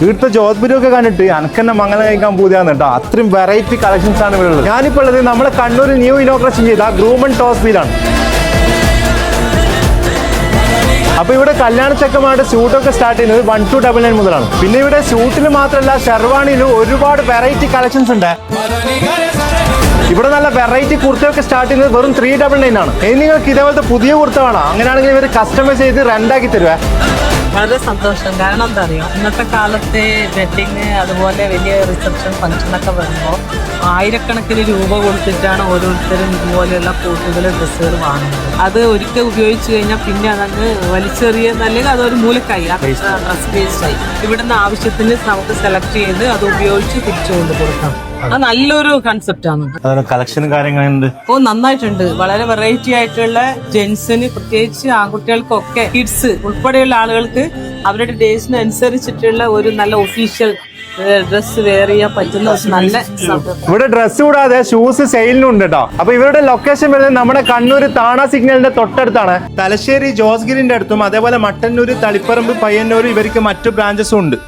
ഇവിടുത്തെ ജോധ്പൂരി ഒക്കെ കണ്ടിട്ട് അനക്കെന്നെ മംഗലം കഴിക്കാൻ പൂതിയാന്ന് കേട്ടോ. അത്രയും വെറൈറ്റി കളക്ഷൻസ് ആണ് ഇവിടെ ഉള്ളത്. ഞാനിപ്പോൾ ഉള്ളത് നമ്മളെ കണ്ണൂർ ന്യൂ ഇനോഗ്രേഷൻ ചെയ്ത ഗ്രൂമൺ ടോസ് വീലാണ്. അപ്പൊ ഇവിടെ കല്യാണ ചെക്കന്മാരുടെ സ്യൂട്ടൊക്കെ സ്റ്റാർട്ട് ചെയ്യുന്നത് 1299 മുതലാണ്. പിന്നെ ഇവിടെ സ്യൂട്ടിൽ മാത്രമല്ല ഷെർവാണിയിലും ഒരുപാട് വെറൈറ്റി കളക്ഷൻസ് ഉണ്ട്. ഇവിടെ നല്ല വെറൈറ്റി കുർത്തയൊക്കെ സ്റ്റാർട്ട് ചെയ്യുന്നത് വെറും 399 ആണ്. ഇനി നിങ്ങൾക്ക് ഇതേപോലത്തെ പുതിയ കുർത്ത വേണം, അങ്ങനെയാണെങ്കിൽ ഇവർ കസ്റ്റമൈസ് ചെയ്ത് റെന്റാക്കി തരുവേ. വളരെ സന്തോഷം. കാരണം എന്താ അറിയോ, ഇന്നത്തെ കാലത്തെ വെഡിങ് അതുപോലെ വലിയ റിസപ്ഷൻ ഫംഗ്ഷനൊക്കെ വരുമ്പോൾ ആയിരക്കണക്കിന് രൂപ കൊടുത്തിട്ടാണ് ഓരോരുത്തരും ഇതുപോലെയുള്ള കോട്ടുകൾ ഡ്രസ്സുകൾ വാങ്ങുന്നത്. അത് ഒരിക്കൽ ഉപയോഗിച്ച് കഴിഞ്ഞാൽ പിന്നെ അതങ്ങ് വലിച്ചെറിയുന്നല്ലെങ്കിൽ അതൊരു മൂലക്കായി ഡ്രസ് വേസ്റ്റായി. ഇവിടുന്ന് ആവശ്യത്തിന് നമുക്ക് സെലക്ട് ചെയ്ത് അത് ഉപയോഗിച്ച് തിരിച്ചു കൊണ്ട് കൊടുക്കാം. അത് നല്ലൊരു കൺസെപ്റ്റ് ആണ്. കളക്ഷനും കാര്യങ്ങളുണ്ട്. നന്നായിട്ടുണ്ട്. വളരെ വെറൈറ്റി ആയിട്ടുള്ള ജെന്റ്സിന്, പ്രത്യേകിച്ച് ആൺകുട്ടികൾക്കൊക്കെ, കിഡ്സ് ഉൾപ്പെടെയുള്ള ആളുകൾക്ക് അവരുടെ ഡേയ്സിന് അനുസരിച്ചിട്ടുള്ള ഒരു നല്ല ഒഫീഷ്യൽ ഡ്രസ് വെയർ ചെയ്യാൻ പറ്റുന്ന നല്ല. ഇവിടെ ഡ്രസ് കൂടാതെ ഷൂസ് സെയിലിനും ഉണ്ട് കേട്ടോ. അപ്പൊ ഇവരുടെ ലൊക്കേഷൻ വരുന്നത് നമ്മുടെ കണ്ണൂർ താണ സിഗ്നലിന്റെ തൊട്ടടുത്താണ്. തലശ്ശേരി ജോസ്ഗിരിന്റെ അടുത്തും അതേപോലെ മട്ടന്നൂർ, തളിപ്പറമ്പ്, പയ്യന്നൂർ ഇവർക്ക് മറ്റു ബ്രാഞ്ചസും ഉണ്ട്.